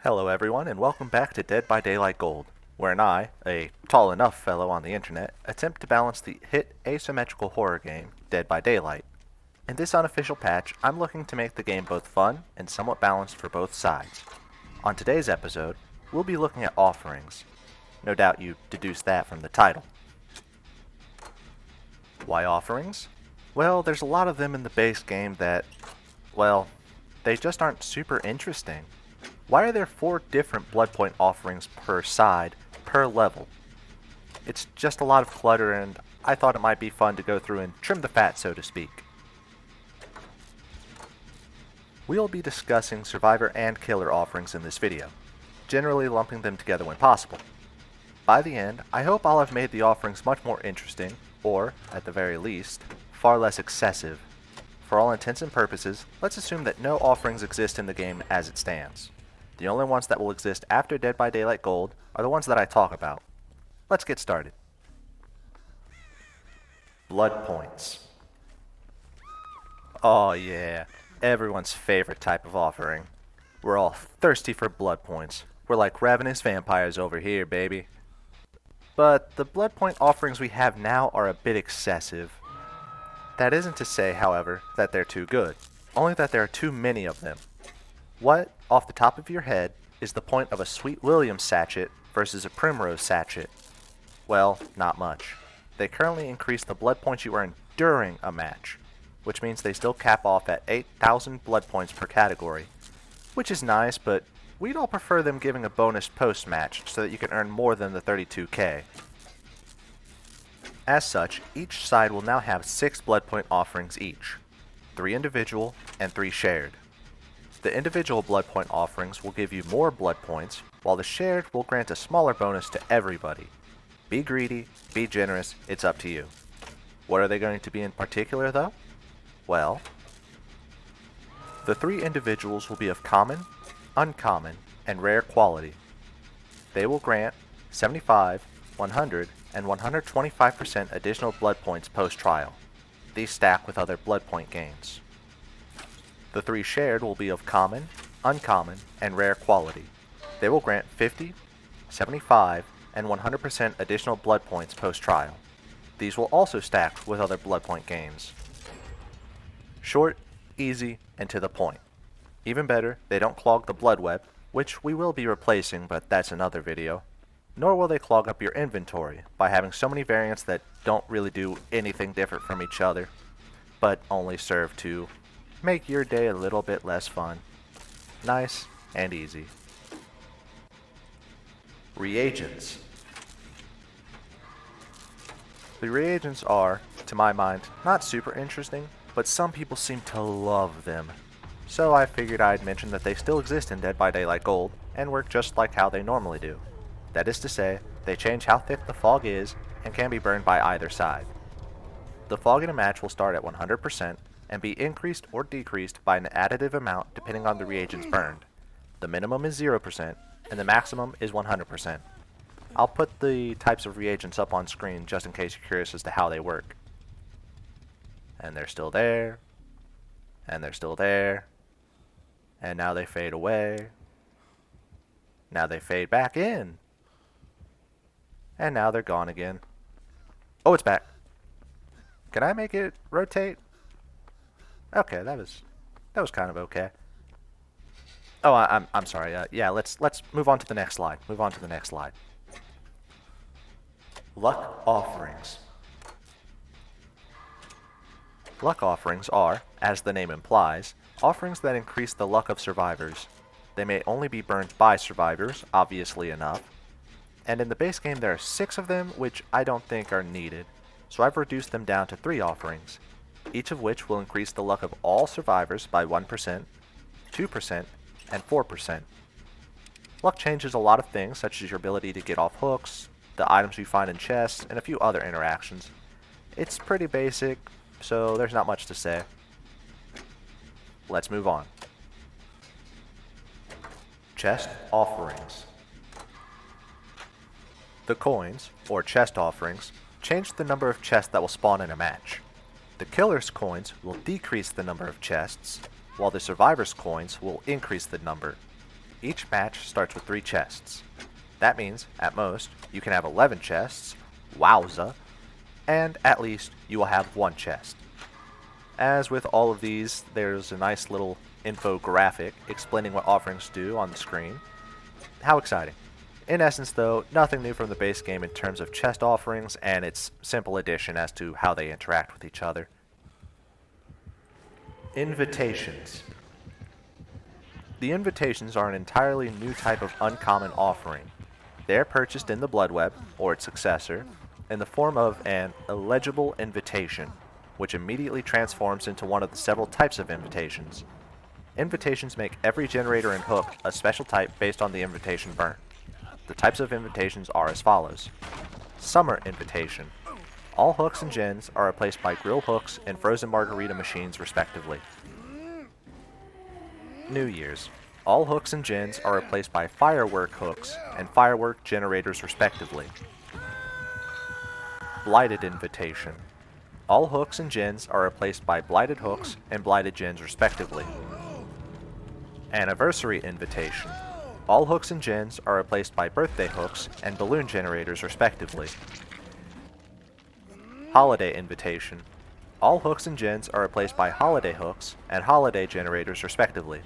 Hello everyone, and welcome back to Dead by Daylight Gold, wherein I, a tall enough fellow on the internet, attempt to balance the hit asymmetrical horror game, Dead by Daylight. In this unofficial patch, I'm looking to make the game both fun and somewhat balanced for both sides. On today's episode, we'll be looking at offerings. No doubt you deduced that from the title. Why offerings? Well, there's a lot of them in the base game that, well, they just aren't super interesting. Why are there 4 different Bloodpoint offerings per side, per level? It's just a lot of clutter, and I thought it might be fun to go through and trim the fat, so to speak. We'll be discussing Survivor and Killer offerings in this video, generally lumping them together when possible. By the end, I hope I'll have made the offerings much more interesting, or, at the very least, far less excessive. For all intents and purposes, let's assume that no offerings exist in the game as it stands. The only ones that will exist after Dead by Daylight Gold are the ones that I talk about. Let's get started. Blood points. Oh yeah, everyone's favorite type of offering. We're all thirsty for blood points. We're like ravenous vampires over here, baby. But the blood point offerings we have now are a bit excessive. That isn't to say, however, that they're too good, only that there are too many of them. What, off the top of your head, is the point of a Sweet William sachet versus a Primrose sachet? Well, not much. They currently increase the blood points you earn during a match, which means they still cap off at 8,000 blood points per category, which is nice, but we'd all prefer them giving a bonus post-match so that you can earn more than the 32k. As such, each side will now have 6 blood point offerings each, 3 individual and 3 shared. The individual blood point offerings will give you more blood points, while the shared will grant a smaller bonus to everybody. Be greedy, be generous, it's up to you. What are they going to be in particular though? Well, the 3 individuals will be of common, uncommon, and rare quality. They will grant 75, 100, and 125% additional blood points post-trial. These stack with other blood point gains. The 3 shared will be of common, uncommon, and rare quality. They will grant 50, 75, and 100% additional blood points post-trial. These will also stack with other blood point gains. Short, easy, and to the point. Even better, they don't clog the blood web, which we will be replacing, but that's another video. Nor will they clog up your inventory by having so many variants that don't really do anything different from each other, but only serve to make your day a little bit less fun. Nice and easy. Reagents. The reagents are, to my mind, not super interesting, but some people seem to love them. So I figured I'd mention that they still exist in Dead by Daylight Gold and work just like how they normally do. That is to say, they change how thick the fog is and can be burned by either side. The fog in a match will start at 100% and be increased or decreased by an additive amount depending on the reagents burned. The minimum is 0% and the maximum is 100%. I'll put the types of reagents up on screen just in case you're curious as to how they work. And they're still there, and they're still there, and now they fade away. Now they fade back in, and now they're gone again. Oh, it's back. Can I make it rotate? Okay, that was kind of okay. Oh, I'm sorry. Yeah, let's move on to the next slide. Move on to the next slide. Luck offerings. Luck offerings are, as the name implies, offerings that increase the luck of survivors. They may only be burned by survivors, obviously enough, and in the base game there are 6 of them, which I don't think are needed, so I've reduced them down to 3 offerings, each of which will increase the luck of all survivors by 1%, 2%, and 4%. Luck changes a lot of things, such as your ability to get off hooks, the items you find in chests, and a few other interactions. It's pretty basic, so there's not much to say. Let's move on. Chest offerings. The coins, or chest offerings, change the number of chests that will spawn in a match. The killer's coins will decrease the number of chests, while the survivor's coins will increase the number. Each match starts with 3 chests. That means, at most, you can have 11 chests, wowza, and at least you will have 1 chest. As with all of these, there's a nice little infographic explaining what offerings do on the screen. How exciting. In essence though, nothing new from the base game in terms of chest offerings and its simple addition as to how they interact with each other. Invitations. The invitations are an entirely new type of uncommon offering. They are purchased in the Bloodweb, or its successor, in the form of an illegible invitation, which immediately transforms into one of the several types of invitations. Invitations make every generator and hook a special type based on the invitation burnt. The types of invitations are as follows. Summer Invitation. All hooks and gens are replaced by grill hooks and frozen margarita machines respectively. New Year's. All hooks and gens are replaced by firework hooks and firework generators respectively. Blighted Invitation. All hooks and gens are replaced by blighted hooks and blighted gens respectively. Anniversary Invitation. All hooks and gens are replaced by birthday hooks and balloon generators respectively. Holiday Invitation. All hooks and gens are replaced by holiday hooks and holiday generators respectively.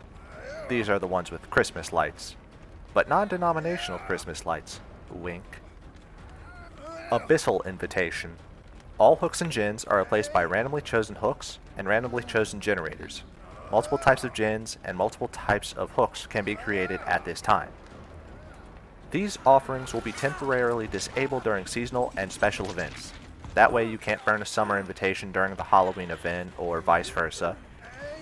These are the ones with Christmas lights, but non-denominational Christmas lights. Wink. Abyssal Invitation. All hooks and gens are replaced by randomly chosen hooks and randomly chosen generators. Multiple types of gens and multiple types of hooks can be created at this time. These offerings will be temporarily disabled during seasonal and special events. That way you can't burn a summer invitation during the Halloween event or vice versa.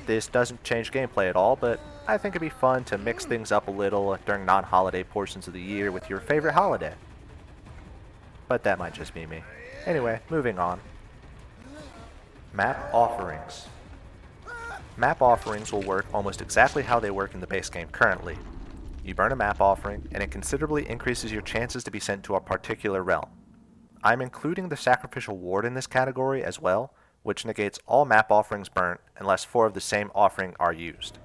This doesn't change gameplay at all, but I think it'd be fun to mix things up a little during non-holiday portions of the year with your favorite holiday. But that might just be me. Anyway, moving on. Map Offerings. Map offerings will work almost exactly how they work in the base game currently. You burn a map offering, and it considerably increases your chances to be sent to a particular realm. I'm including the Sacrificial Ward in this category as well, which negates all map offerings burnt unless 4 of the same offering are used.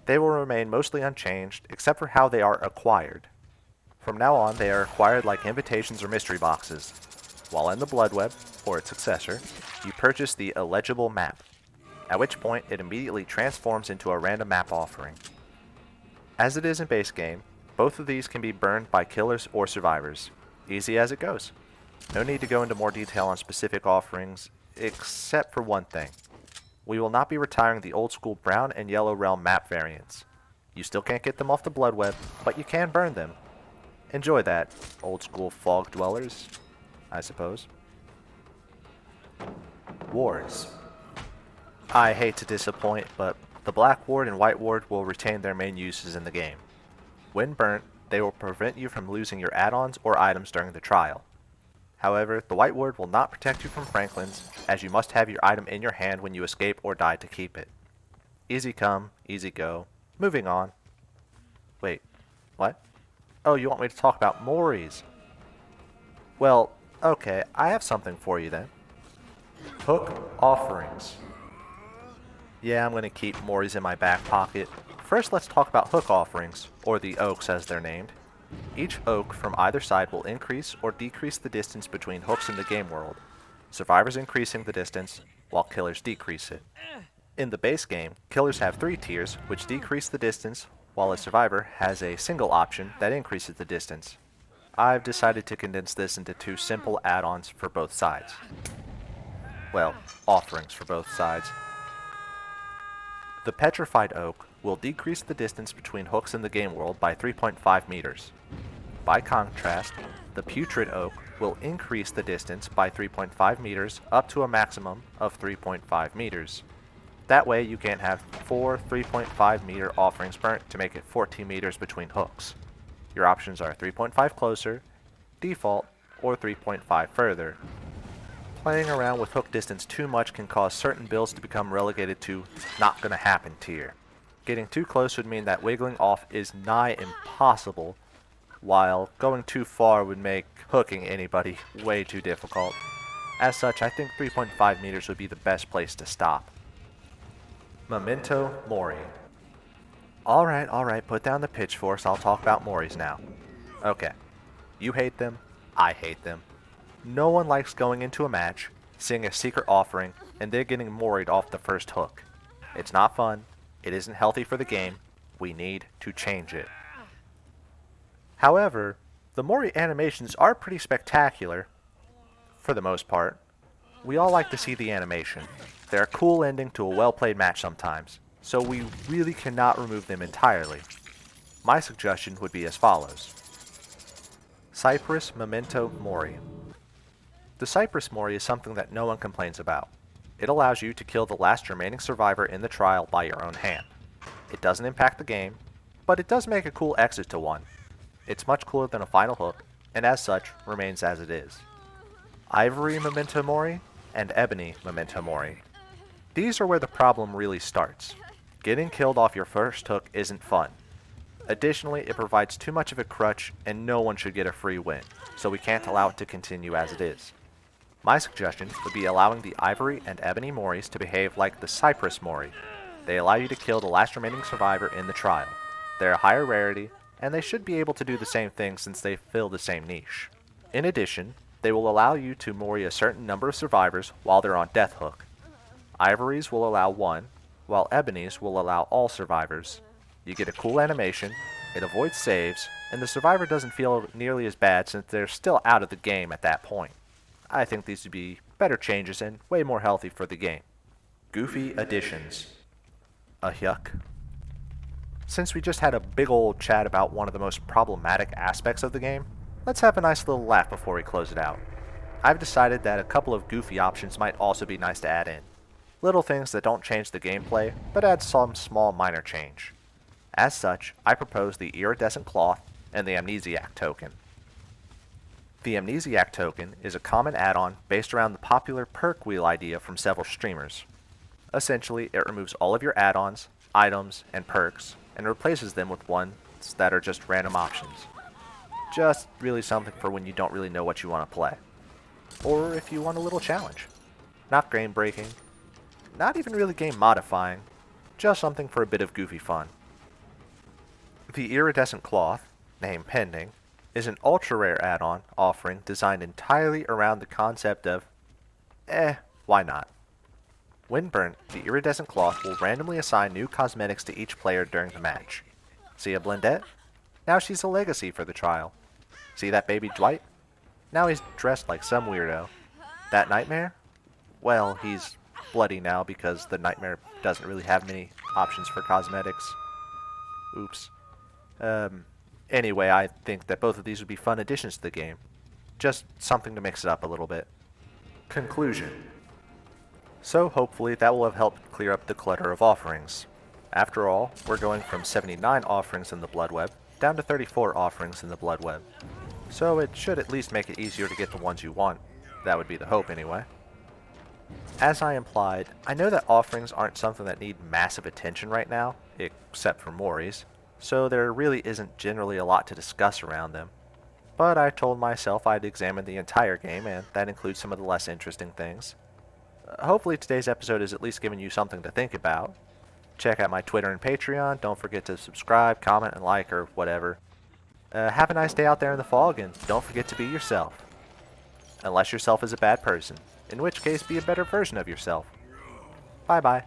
They will remain mostly unchanged, except for how they are acquired. From now on, they are acquired like invitations or mystery boxes. While in the Bloodweb, or its successor, you purchase the illegible map, at which point it immediately transforms into a random map offering. As it is in base game, both of these can be burned by killers or survivors. Easy as it goes. No need to go into more detail on specific offerings, except for one thing. We will not be retiring the old school brown and yellow realm map variants. You still can't get them off the Bloodweb, but you can burn them. Enjoy that, old school fog dwellers, I suppose. Wards. I hate to disappoint, but the Black Ward and White Ward will retain their main uses in the game. When burnt, they will prevent you from losing your add-ons or items during the trial. However, the White Ward will not protect you from Franklins, as you must have your item in your hand when you escape or die to keep it. Easy come, easy go. Moving on. Wait, what? Oh, you want me to talk about Moris? Well, okay, I have something for you then. Hook Offerings. Yeah, I'm going to keep Moris in my back pocket. First, let's talk about hook offerings, or the oaks as they're named. Each oak from either side will increase or decrease the distance between hooks in the game world, survivors increasing the distance, while killers decrease it. In the base game, killers have 3 tiers, which decrease the distance, while a survivor has a single option that increases the distance. I've decided to condense this into 2 simple add-ons for both sides. Well, offerings for both sides. The Petrified Oak will decrease the distance between hooks in the game world by 3.5 meters. By contrast, the Putrid Oak will increase the distance by 3.5 meters up to a maximum of 3.5 meters. That way you can't have 4 3.5 meter offerings burnt to make it 14 meters between hooks. Your options are 3.5 closer, default, or 3.5 further. Playing around with hook distance too much can cause certain builds to become relegated to not gonna happen tier. Getting too close would mean that wiggling off is nigh impossible, while going too far would make hooking anybody way too difficult. As such, I think 3.5 meters would be the best place to stop. Memento Mori. Alright, put down the pitchforks, I'll talk about Moris now. Okay, you hate them, I hate them. No one likes going into a match, seeing a secret offering, and then getting Mori'd off the first hook. It's not fun, it isn't healthy for the game, we need to change it. However, the Mori animations are pretty spectacular, for the most part. We all like to see the animation. They're a cool ending to a well-played match sometimes, so we really cannot remove them entirely. My suggestion would be as follows. Cypress Memento Mori. The Cypress Mori is something that no one complains about. It allows you to kill the last remaining survivor in the trial by your own hand. It doesn't impact the game, but it does make a cool exit to one. It's much cooler than a final hook, and as such, remains as it is. Ivory Memento Mori and Ebony Memento Mori. These are where the problem really starts. Getting killed off your first hook isn't fun. Additionally, it provides too much of a crutch and no one should get a free win, so we can't allow it to continue as it is. My suggestion would be allowing the Ivory and Ebony Moris to behave like the Cypress Mori. They allow you to kill the last remaining survivor in the trial. They're a higher rarity, and they should be able to do the same thing since they fill the same niche. In addition, they will allow you to Mori a certain number of survivors while they're on death hook. Ivories will allow one, while Ebonies will allow all survivors. You get a cool animation, it avoids saves, and the survivor doesn't feel nearly as bad since they're still out of the game at that point. I think these would be better changes and way more healthy for the game. Goofy additions. A yuck. Since we just had a big old chat about one of the most problematic aspects of the game, let's have a nice little laugh before we close it out. I've decided that a couple of goofy options might also be nice to add in. Little things that don't change the gameplay, but add some small minor change. As such, I propose the iridescent cloth and the amnesiac token. The amnesiac token is a common add-on based around the popular perk wheel idea from several streamers. Essentially, it removes all of your add-ons, items, and perks, and replaces them with ones that are just random options. Just really something for when you don't really know what you want to play. Or if you want a little challenge. Not game breaking, not even really game modifying, just something for a bit of goofy fun. The iridescent cloth, name pending, is an ultra rare add-on offering designed entirely around the concept of, why not? When burnt, the iridescent cloth will randomly assign new cosmetics to each player during the match. See a Blendette? Now she's a legacy for the trial. See that baby Dwight? Now he's dressed like some weirdo. That Nightmare? Well, he's bloody now because the Nightmare doesn't really have many options for cosmetics. Oops. Anyway, I think that both of these would be fun additions to the game. Just something to mix it up a little bit. Conclusion. So hopefully that will have helped clear up the clutter of offerings. After all, we're going from 79 offerings in the Blood Web down to 34 offerings in the Blood Web. So it should at least make it easier to get the ones you want. That would be the hope anyway. As I implied, I know that offerings aren't something that need massive attention right now, except for Moris, so there really isn't generally a lot to discuss around them. But I told myself I'd examine the entire game, and that includes some of the less interesting things. Hopefully today's episode has at least given you something to think about. Check out my Twitter and Patreon, don't forget to subscribe, comment, and like, or whatever. Have a nice day out there in the fog, and don't forget to be yourself. Unless yourself is a bad person, in which case be a better version of yourself. Bye-bye.